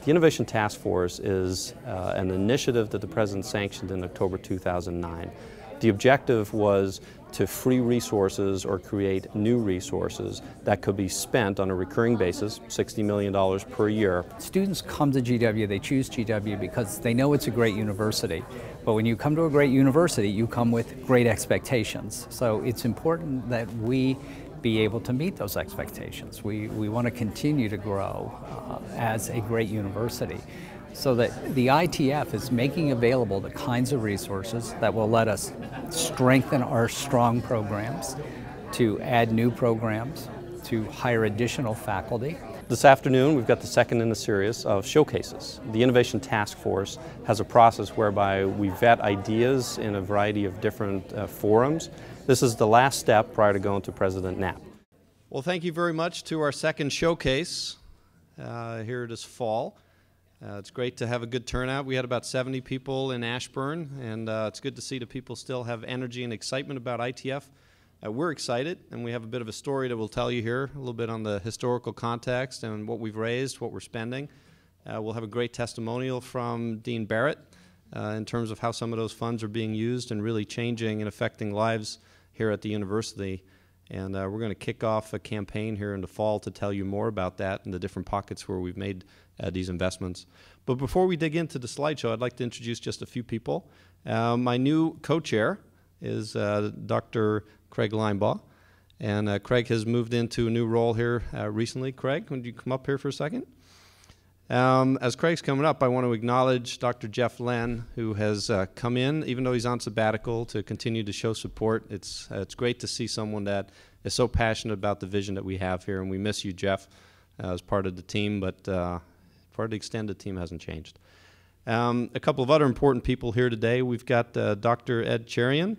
The Innovation Task Force is an initiative that the President sanctioned in October 2009. The objective was to free resources or create new resources that could be spent on a recurring basis, $60 million per year. Students come to GW, they choose GW because they know it's a great university. But when you come to a great university, you come with great expectations. So it's important that we be able to meet those expectations. We want to continue to grow as a great university. So that the ITF is making available the kinds of resources that will let us strengthen our strong programs, to add new programs, to hire additional faculty. This afternoon we've got the second in a series of showcases. The Innovation Task Force has a process whereby we vet ideas in a variety of different forums. This is the last step prior to going to President Knapp. Well, thank you very much to our second showcase here this fall. It's great to have a good turnout. We had about 70 people in Ashburn, and it's good to see that people still have energy and excitement about ITF. We're excited, and we have a bit of a story that we'll tell you here, a little bit on the historical context and what we've raised, what we're spending. We'll have a great testimonial from Dean Barrett in terms of how some of those funds are being used and really changing and affecting lives here at the university. And we're going to kick off a campaign here in the fall to tell you more about that and the different pockets where we've made these investments. But before we dig into the slideshow, I'd like to introduce just a few people. My new co-chair is Dr. Craig Linebaugh, and Craig has moved into a new role here recently. Craig, would you come up here for a second? As Craig's coming up, I want to acknowledge Dr. Jeff Len, who has come in, even though he's on sabbatical, to continue to show support. It's great to see someone that is so passionate about the vision that we have here, and we miss you, Jeff, as part of the team, but part of the extended team hasn't changed. A couple of other important people here today. We've got Dr. Ed Cherian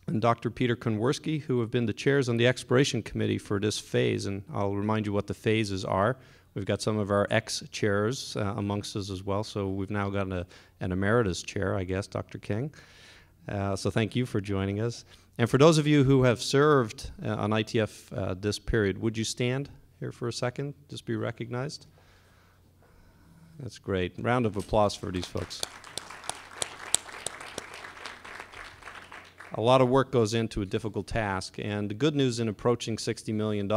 and Dr. Peter Konworski, who have been the chairs on the Exploration Committee for this phase, and I'll remind you what the phases are. We've got some of our ex-chairs amongst us as well, so we've now got an emeritus chair, I guess, Dr. King. So thank you for joining us. And for those of you who have served on ITF this period, would you stand here for a second, just be recognized? That's great. Round of applause for these folks. A lot of work goes into a difficult task, and the good news in approaching $60 million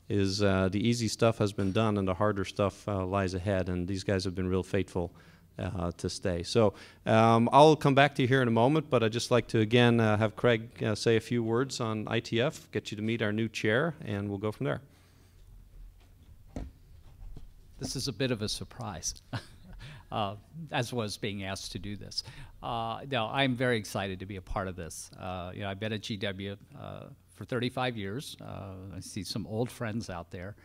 is the easy stuff has been done and the harder stuff lies ahead, and these guys have been real faithful to stay. So I'll come back to you here in a moment, but I'd just like to again have Craig say a few words on ITF, get you to meet our new chair, and we'll go from there. This is a bit of a surprise, as was being asked to do this. No, I'm very excited to be a part of this. You know, I've been at GW for 35 years. I see some old friends out there.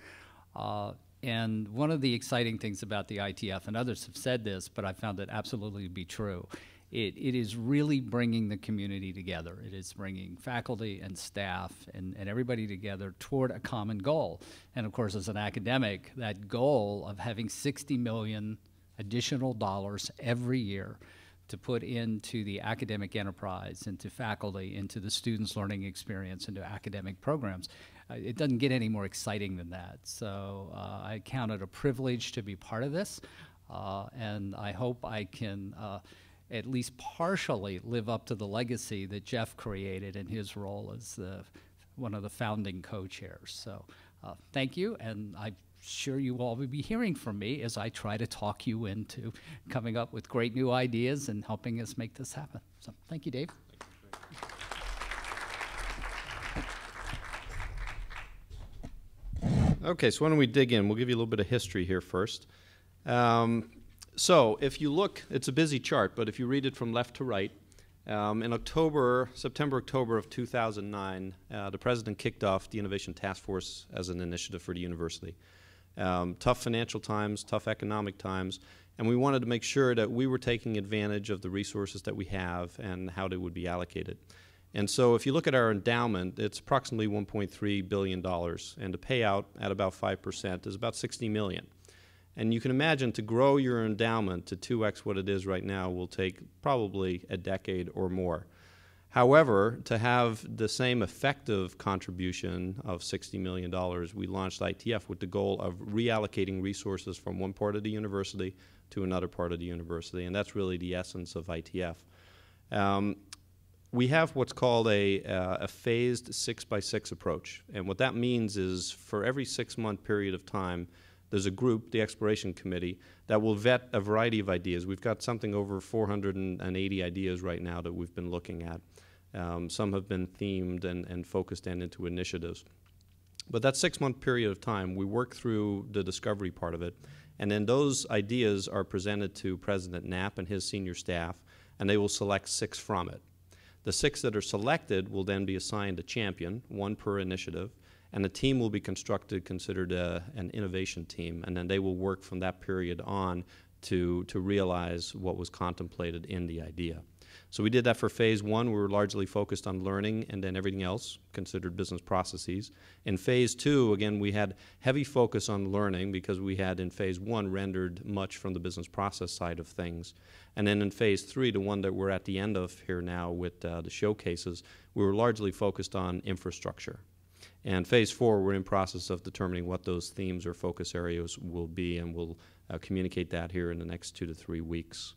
And one of the exciting things about the ITF, and others have said this, but I found it absolutely to be true, it is really bringing the community together. It is bringing faculty and staff and everybody together toward a common goal. And of course, as an academic, that goal of having 60 million additional dollars every year to put into the academic enterprise, into faculty, into the students' learning experience, into academic programs, it doesn't get any more exciting than that. So I count it a privilege to be part of this, and I hope I can at least partially live up to the legacy that Jeff created in his role as one of the founding co-chairs. So thank you, and I'm sure you all will be hearing from me as I try to talk you into coming up with great new ideas and helping us make this happen. So thank you, Dave. Okay, so why don't we dig in? We'll give you a little bit of history here first. So if you look, it's a busy chart, but if you read it from left to right, in September, October of 2009, the President kicked off the Innovation Task Force as an initiative for the university. Tough financial times, tough economic times, and we wanted to make sure that we were taking advantage of the resources that we have and how they would be allocated. And so if you look at our endowment, it's approximately $1.3 billion, and the payout at about 5% is about $60 million. And you can imagine to grow your endowment to 2x what it is right now will take probably a decade or more. However, to have the same effective contribution of $60 million, we launched ITF with the goal of reallocating resources from one part of the university to another part of the university, and that's really the essence of ITF. We have what's called a phased 6x6 approach, and what that means is for every 6-month period of time, there's a group, the Exploration Committee, that will vet a variety of ideas. We've got something over 480 ideas right now that we've been looking at. Some have been themed and focused into initiatives. But that 6-month period of time, we work through the discovery part of it, and then those ideas are presented to President Knapp and his senior staff, and they will select 6 from it. The 6 that are selected will then be assigned a champion, 1 per initiative, and a team will be constructed, considered an innovation team, and then they will work from that period on to realize what was contemplated in the idea. So we did that for phase 1. We were largely focused on learning, and then everything else considered business processes. In phase 2, again, we had heavy focus on learning because we had in phase 1 rendered much from the business process side of things. And then in phase 3, the one that we're at the end of here now with the showcases, we were largely focused on infrastructure. And phase 4, we're in process of determining what those themes or focus areas will be, and we'll communicate that here in the next 2 to 3 weeks.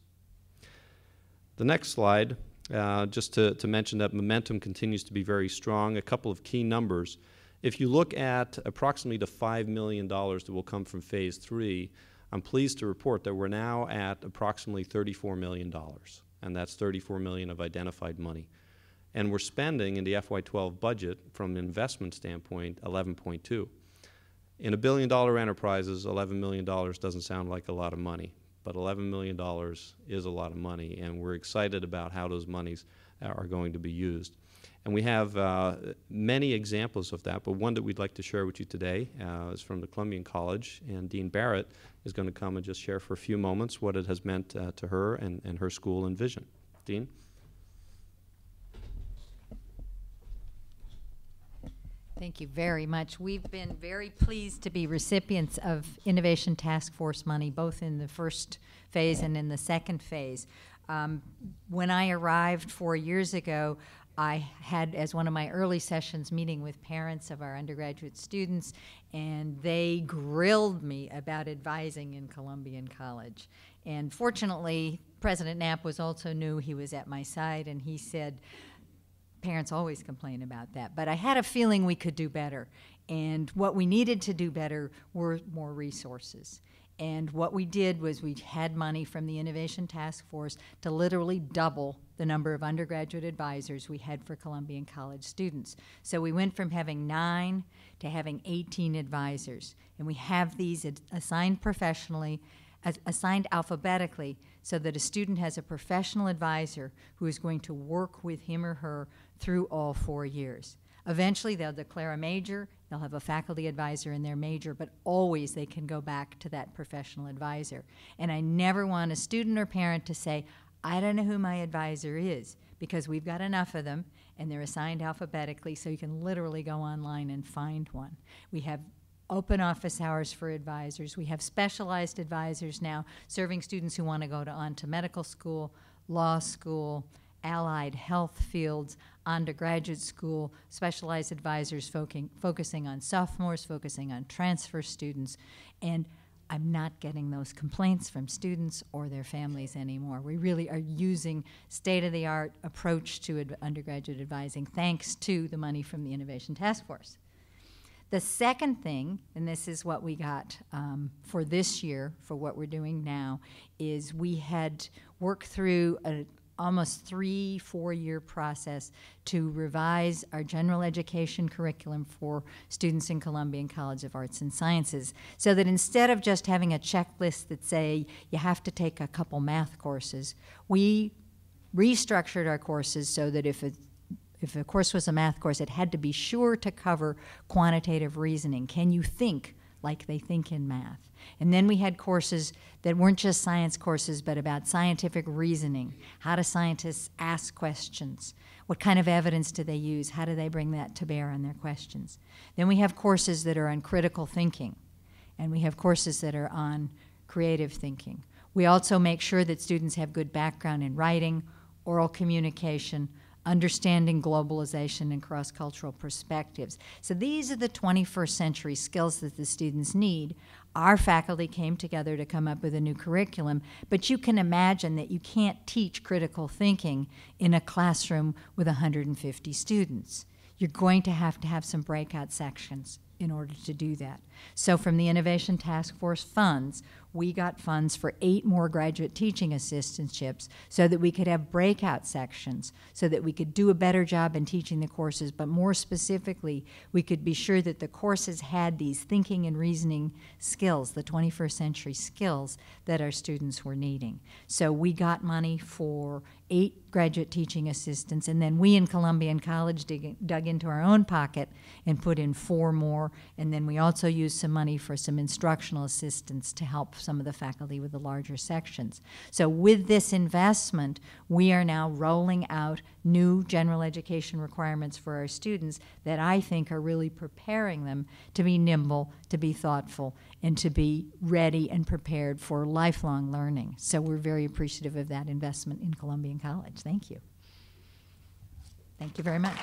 The next slide, just to mention that momentum continues to be very strong. A couple of key numbers. If you look at approximately the $5 million that will come from phase 3, I'm pleased to report that we're now at approximately $34 million, and that's $34 million of identified money. And we're spending in the FY12 budget, from an investment standpoint, 11.2. In $1 billion enterprises, $11 million doesn't sound like a lot of money, but $11 million is a lot of money, and we're excited about how those monies are going to be used. And we have many examples of that, but one that we'd like to share with you today is from the Columbian College, and Dean Barrett is going to come and just share for a few moments what it has meant to her and her school and vision. Dean? Thank you very much. We've been very pleased to be recipients of Innovation Task Force money, both in the first phase and in the second phase. When I arrived 4 years ago, I had, as one of my early sessions, meeting with parents of our undergraduate students, and they grilled me about advising in Columbian College. And fortunately, President Knapp was also new. He was at my side, and he said, parents always complain about that, but I had a feeling we could do better. And what we needed to do better were more resources. And what we did was we had money from the Innovation Task Force to literally double the number of undergraduate advisors we had for Columbian College students. So we went from having 9 to having 18 advisors. And we have these assigned professionally, assigned alphabetically, so that a student has a professional advisor who is going to work with him or her through all 4 years. Eventually, they'll declare a major, they'll have a faculty advisor in their major, but always they can go back to that professional advisor. And I never want a student or parent to say, I don't know who my advisor is, because we've got enough of them, and they're assigned alphabetically, so you can literally go online and find one. We have open office hours for advisors. We have specialized advisors now serving students who want to go on to medical school, law school, allied health fields, undergraduate school, specialized advisors focusing on sophomores, focusing on transfer students, and I'm not getting those complaints from students or their families anymore. We really are using state-of-the-art approach to undergraduate advising thanks to the money from the Innovation Task Force. The second thing, and this is what we got for this year, for what we're doing now, is we had worked through an almost 3-4 year process to revise our general education curriculum for students in Columbian College of Arts and Sciences, so that instead of just having a checklist that say you have to take a couple math courses, we restructured our courses so that if a course was a math course, it had to be sure to cover quantitative reasoning. Can you think like they think in math? And then we had courses that weren't just science courses, but about scientific reasoning. How do scientists ask questions? What kind of evidence do they use? How do they bring that to bear on their questions? Then we have courses that are on critical thinking, and we have courses that are on creative thinking. We also make sure that students have good background in writing, oral communication, understanding globalization and cross-cultural perspectives. So these are the 21st century skills that the students need. Our faculty came together to come up with a new curriculum, but you can imagine that you can't teach critical thinking in a classroom with 150 students. You're going to have some breakout sections in order to do that. So from the Innovation Task Force funds, we got funds for 8 more graduate teaching assistantships so that we could have breakout sections, so that we could do a better job in teaching the courses, but more specifically, we could be sure that the courses had these thinking and reasoning skills, the 21st century skills that our students were needing. So we got money for 8 graduate teaching assistants, and then we in Columbian College dug into our own pocket and put in 4 more, and then we also used some money for some instructional assistants to help some of the faculty with the larger sections. So with this investment, we are now rolling out new general education requirements for our students that I think are really preparing them to be nimble, to be thoughtful, and to be ready and prepared for lifelong learning. So we're very appreciative of that investment in Columbian College. Thank you. Thank you very much.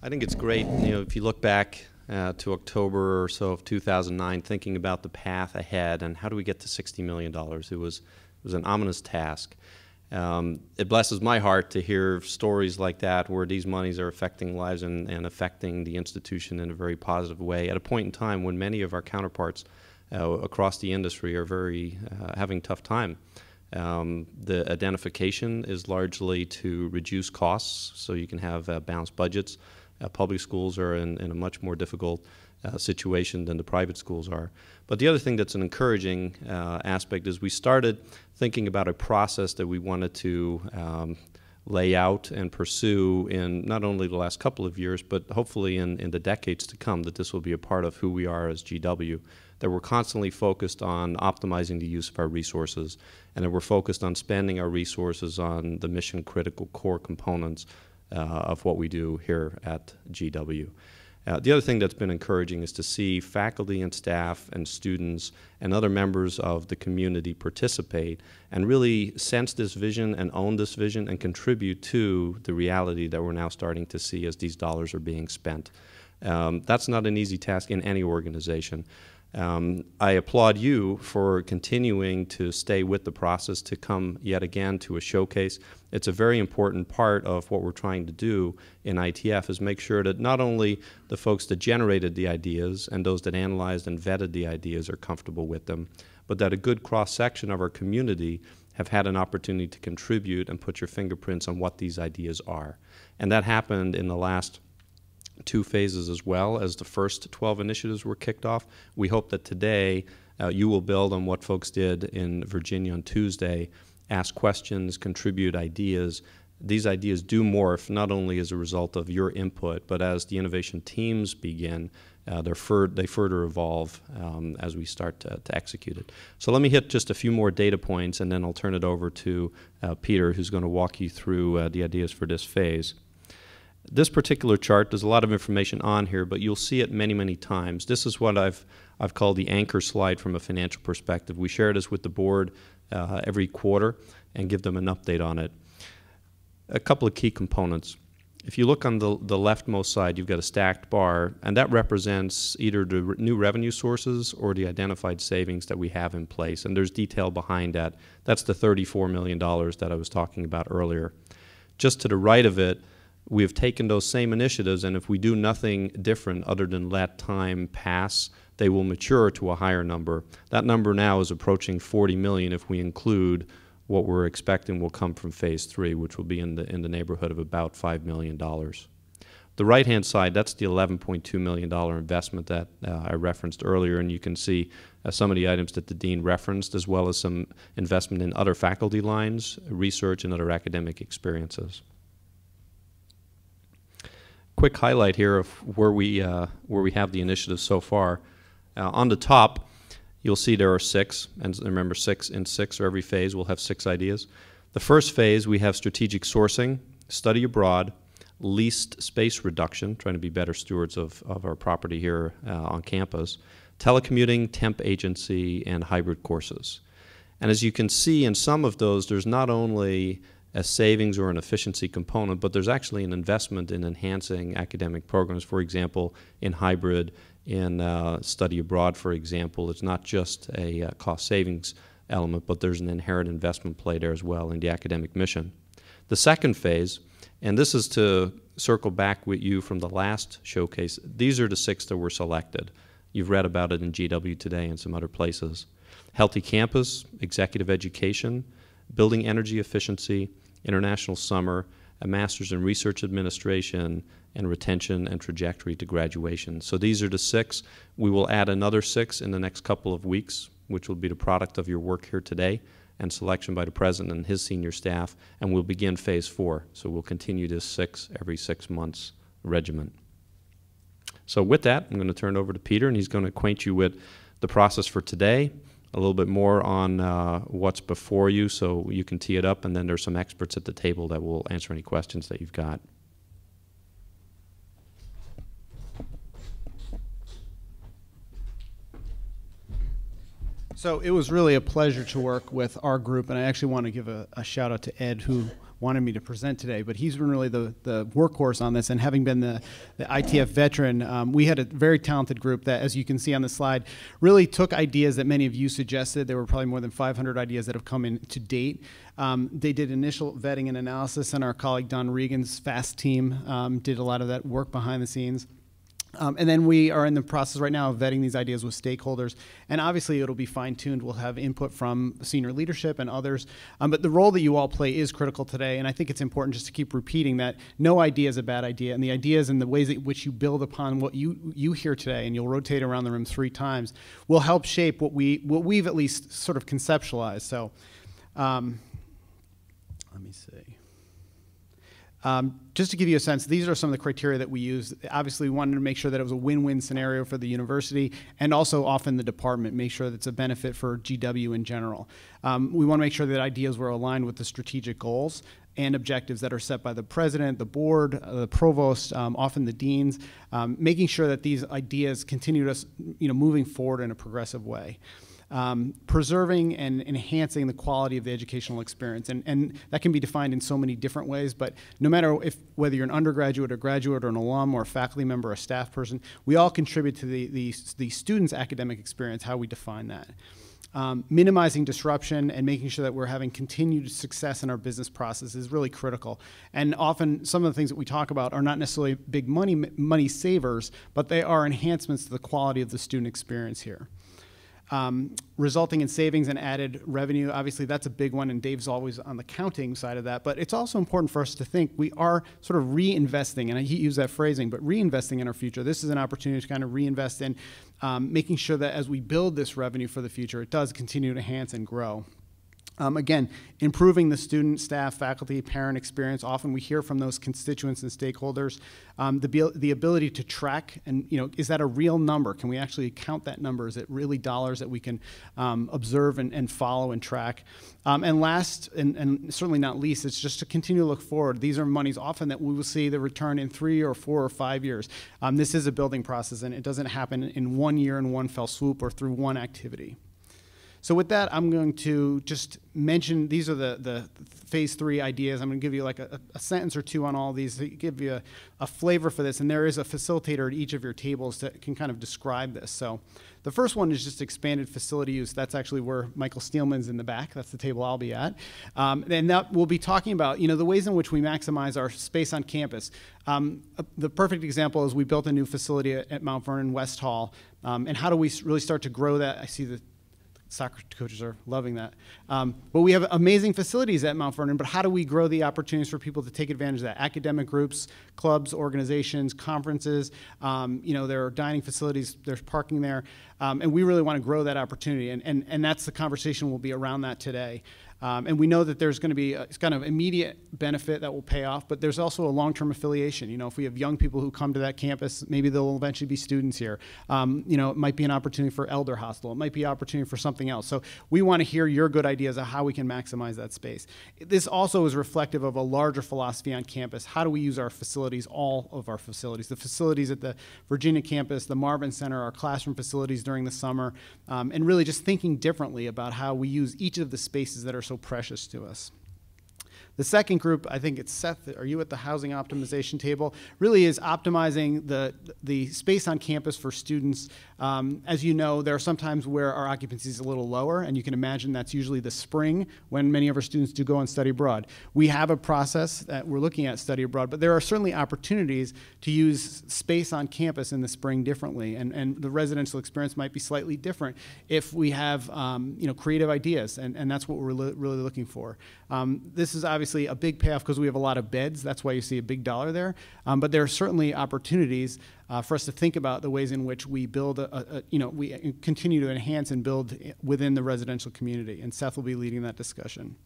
I think it's great, if you look back to October or so of 2009, thinking about the path ahead and how do we get to $60 million. It was an ominous task. It blesses my heart to hear stories like that where these monies are affecting lives and affecting the institution in a very positive way at a point in time when many of our counterparts across the industry are having a tough time. The identification is largely to reduce costs so you can have balanced budgets. Public schools are in a much more difficult situation than the private schools are. But the other thing that's an encouraging aspect is we started thinking about a process that we wanted to lay out and pursue in not only the last couple of years, but hopefully in the decades to come, that this will be a part of who we are as GW, that we're constantly focused on optimizing the use of our resources, and that we're focused on spending our resources on the mission-critical core components of what we do here at GW. The other thing that's been encouraging is to see faculty and staff and students and other members of the community participate and really sense this vision and own this vision and contribute to the reality that we're now starting to see as these dollars are being spent. That's not an easy task in any organization. I applaud you for continuing to stay with the process to come yet again to a showcase. It's a very important part of what we're trying to do in ITF is make sure that not only the folks that generated the ideas and those that analyzed and vetted the ideas are comfortable with them, but that a good cross-section of our community have had an opportunity to contribute and put your fingerprints on what these ideas are. And that happened in the last 2 phases as well as the first 12 initiatives were kicked off. We hope that today you will build on what folks did in Virginia on Tuesday, ask questions, contribute ideas. These ideas do morph not only as a result of your input, but as the innovation teams begin, they further evolve as we start to execute it. So let me hit just a few more data points, and then I'll turn it over to Peter, who's going to walk you through the ideas for this phase. This particular chart, there's a lot of information on here, but you'll see it many, many times. This is what I've called the anchor slide from a financial perspective. We share this with the board every quarter and give them an update on it. A couple of key components. If you look on the leftmost side, you've got a stacked bar, and that represents either the new revenue sources or the identified savings that we have in place, and there's detail behind that. That's the $34 million that I was talking about earlier. Just to the right of it, we have taken those same initiatives, and if we do nothing different other than let time pass, they will mature to a higher number. That number now is approaching 40 million if we include what we're expecting will come from phase 3, which will be in the neighborhood of about $5 million. The right-hand side, that's the $11.2 million investment that I referenced earlier, and you can see some of the items that the dean referenced, as well as some investment in other faculty lines, research, and other academic experiences. Quick highlight here of where we have the initiatives so far. On the top, you'll see there are 6, and remember 6 in 6, or every phase will have 6 ideas. The first phase, we have strategic sourcing, study abroad, leased space reduction, trying to be better stewards of our property here on campus, telecommuting, temp agency, and hybrid courses. And as you can see in some of those, there's not only a savings or an efficiency component, but there's actually an investment in enhancing academic programs. For example, in hybrid, in study abroad, for example, it's not just a cost savings element, but there's an inherent investment play there as well in the academic mission. The second phase, and this is to circle back with you from the last showcase, these are the 6 that were selected. You've read about it in GW today and some other places. Healthy campus, executive education, building energy efficiency, international summer, a master's in research administration, and retention and trajectory to graduation. So these are the 6. We will add another 6 in the next couple of weeks, which will be the product of your work here today and selection by the president and his senior staff, and we'll begin phase 4. So we'll continue this 6 every 6 months regimen. So with that, I'm going to turn it over to Peter, and he's going to acquaint you with the process for today, a little bit more on what's before you so you can tee it up, and then there's some experts at the table that will answer any questions that you've got. So it was really a pleasure to work with our group, and I actually want to give a shout out to Ed, who wanted me to present today, but he's been really the workhorse on this, and having been the ITF veteran, we had a very talented group that, as you can see on the slide, really took ideas that many of you suggested. There were probably more than 500 ideas that have come in to date. They did initial vetting and analysis, and our colleague Don Regan's FAST team did a lot of that work behind the scenes. And then we are in the process right now of vetting these ideas with stakeholders, and obviously it'll be fine-tuned. We'll have input from senior leadership and others, but the role that you all play is critical today, and I think it's important just to keep repeating that no idea is a bad idea, and the ideas and the ways in which you build upon what you hear today, and you'll rotate around the room 3 times, will help shape what we've at least sort of conceptualized. So let me see. Just to give you a sense, these are some of the criteria that we use. Obviously, we wanted to make sure that it was a win-win scenario for the university and also often the department, make sure that it's a benefit for GW in general. We want to make sure that ideas were aligned with the strategic goals and objectives that are set by the president, the board, the provost, often the deans, making sure that these ideas continue to, moving forward in a progressive way. Preserving and enhancing the quality of the educational experience. And that can be defined in so many different ways, but no matter whether you're an undergraduate or graduate or an alum or a faculty member or a staff person, we all contribute to the student's academic experience, how we define that. Minimizing disruption and making sure that we're having continued success in our business process is really critical. And often some of the things that we talk about are not necessarily big money savers, but they are enhancements to the quality of the student experience here. Resulting in savings and added revenue. Obviously, that's a big one, and Dave's always on the counting side of that. But it's also important for us to think we are sort of reinvesting, and I use that phrasing, but reinvesting in our future. This is an opportunity to kind of reinvest in making sure that as we build this revenue for the future, it does continue to enhance and grow. Again, improving the student, staff, faculty, parent experience. Often we hear from those constituents and stakeholders. The ability to track and, is that a real number? Can we actually count that number? Is it really dollars that we can observe and follow and track? And last, and certainly not least, it's just to continue to look forward. These are monies often that we will see the return in 3 or 4 or 5 years. This is a building process, and it doesn't happen in 1 year in one fell swoop or through one activity. So with that, I'm going to just mention, these are the phase 3 ideas. I'm going to give you like a sentence or two on all these to give you a flavor for this, and there is a facilitator at each of your tables that can kind of describe this. So the first one is just expanded facility use. That's actually where Michael Steelman's in the back. That's the table I'll be at. And that we'll be talking about, the ways in which we maximize our space on campus. The perfect example is we built a new facility at Mount Vernon West Hall, and how do we really start to grow that? I see the soccer coaches are loving that. But we have amazing facilities at Mount Vernon, but how do we grow the opportunities for people to take advantage of that? Academic groups, clubs, organizations, conferences, there are dining facilities, there's parking there, and we really want to grow that opportunity, and that's the conversation will be around that today. And we know that there's going to be a kind of immediate benefit that will pay off, but there's also a long-term affiliation. You know, if we have young people who come to that campus, maybe they'll eventually be students here. You know, it might be an opportunity for elder hostel. It might be an opportunity for something else. So we want to hear your good ideas of how we can maximize that space. This also is reflective of a larger philosophy on campus. How do we use our facilities, all of our facilities, the facilities at the Virginia campus, the Marvin Center, our classroom facilities during the summer, and really just thinking differently about how we use each of the spaces that are so precious to us. The second group, I think it's Seth, are you at the housing optimization table? Really is optimizing the space on campus for students. As you know, there are some times where our occupancy is a little lower, and you can imagine that's usually the spring when many of our students do go and study abroad. We have a process that we're looking at study abroad, but there are certainly opportunities to use space on campus in the spring differently, and the residential experience might be slightly different if we have you know, creative ideas, and that's what we're really looking for. This is obviously a big payoff because we have a lot of beds. That's why you see a big dollar there. But there are certainly opportunities for us to think about the ways in which we build, you know, we continue to enhance and build within the residential community. And Seth will be leading that discussion.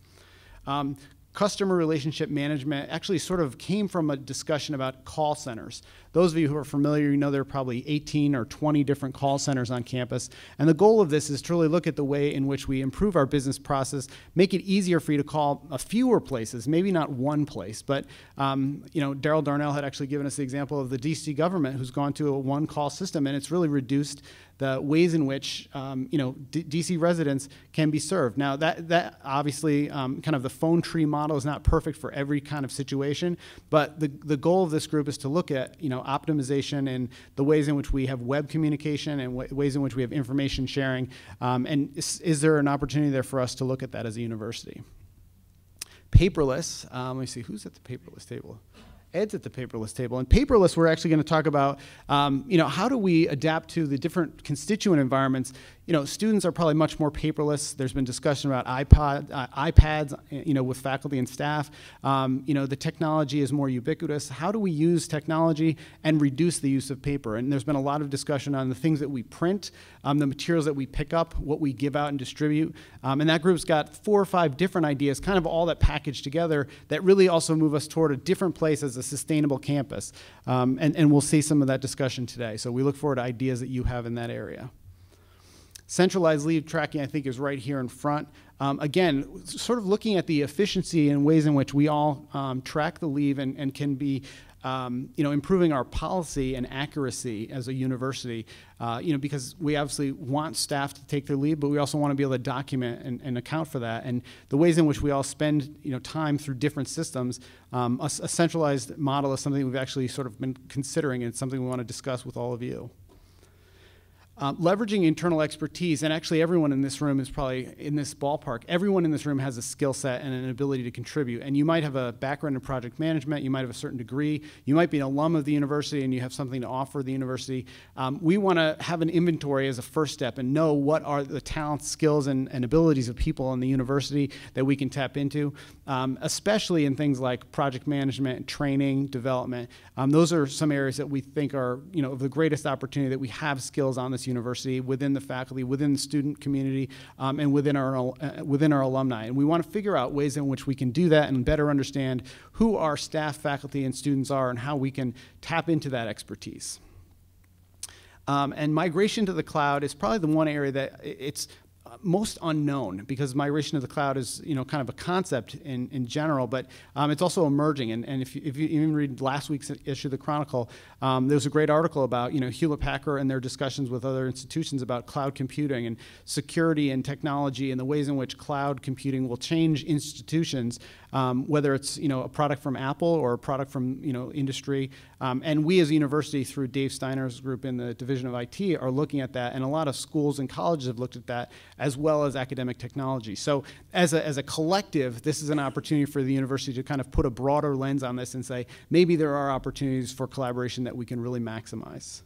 Customer relationship management actually sort of came from a discussion about call centers. Those of you who are familiar, you know there are probably 18 or 20 different call centers on campus. And the goal of this is to really look at the way in which we improve our business process, make it easier for you to call fewer places, maybe not one place. But you know, Daryl Darnell had actually given us the example of the DC government who's gone to a one-call system, and it's really reduced the ways in which you know, DC residents can be served. Now that obviously kind of the phone tree model is not perfect for every kind of situation, but the goal of this group is to look at, you know, optimization and the ways in which we have web communication and ways in which we have information sharing, and is there an opportunity there for us to look at that as a university? Paperless, let me see, who's at the paperless table? Ed's at the paperless table. And paperless, we're actually going to talk about, you know, how do we adapt to the different constituent environments. You know, students are probably much more paperless. There's been discussion about iPads, you know, with faculty and staff. You know, the technology is more ubiquitous. How do we use technology and reduce the use of paper? And there's been a lot of discussion on the things that we print, the materials that we pick up, what we give out and distribute. And that group's got 4 or 5 different ideas, kind of all that packaged together, that really also move us toward a different place as a sustainable campus. And we'll see some of that discussion today. So we look forward to ideas that you have in that area. Centralized leave tracking, I think, is right here in front. Again, sort of looking at the efficiency and ways in which we all track the leave and can be, you know, improving our policy and accuracy as a university, you know, because we obviously want staff to take their leave, but we also want to be able to document and account for that. And the ways in which we all spend, you know, time through different systems, a centralized model is something we've actually sort of been considering, and it's something we want to discuss with all of you. Leveraging internal expertise, and actually everyone in this room is probably in this ballpark. Everyone in this room has a skill set and an ability to contribute. And you might have a background in project management, you might have a certain degree, you might be an alum of the university and you have something to offer the university. We want to have an inventory as a first step and know what are the talents, skills, and abilities of people in the university that we can tap into, especially in things like project management, training, development. Those are some areas that we think are, you know, of the greatest opportunity, that we have skills on this university, within the faculty, within the student community, and within our alumni. And we want to figure out ways in which we can do that and better understand who our staff, faculty, and students are and how we can tap into that expertise. And migration to the cloud is probably the one area that it's most unknown, because migration to the cloud is, you know, kind of a concept in general, but it's also emerging. And if you even read last week's issue of the Chronicle, there was a great article about, you know, Hewlett-Packard and their discussions with other institutions about cloud computing and security and technology and the ways in which cloud computing will change institutions, whether it's, you know, a product from Apple or a product from, you know, industry. And we as a university, through Dave Steiner's group in the Division of IT, are looking at that, and a lot of schools and colleges have looked at that, as well as academic technology. So as a collective, this is an opportunity for the university to kind of put a broader lens on this and say, maybe there are opportunities for collaboration that we can really maximize.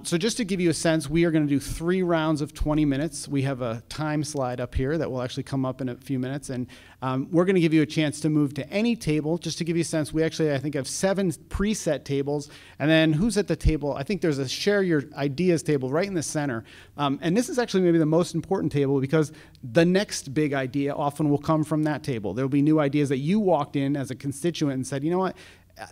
So just to give you a sense, we are going to do 3 rounds of 20 minutes. We have a time slide up here that will actually come up in a few minutes. And we're going to give you a chance to move to any table. Just to give you a sense, we actually, I think, have 7 preset tables. And then who's at the table? I think there's a share your ideas table right in the center. And this is actually maybe the most important table because the next big idea often will come from that table. There will be new ideas that you walked in as a constituent and said, you know what?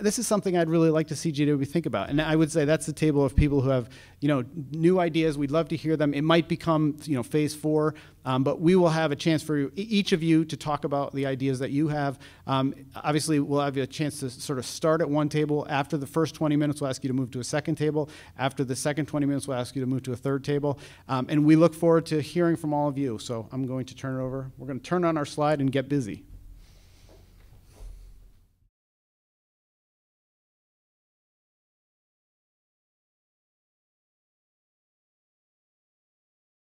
This is something I'd really like to see GW think about. And I would say that's the table of people who have, new ideas. We'd love to hear them. It might become, phase 4, but we will have a chance for each of you to talk about the ideas that you have. Obviously, we'll have you a chance to sort of start at one table. After the first 20 minutes, we'll ask you to move to a second table. After the second 20 minutes, we'll ask you to move to a third table. And we look forward to hearing from all of you. So I'm going to turn it over. We're going to turn on our slide and get busy.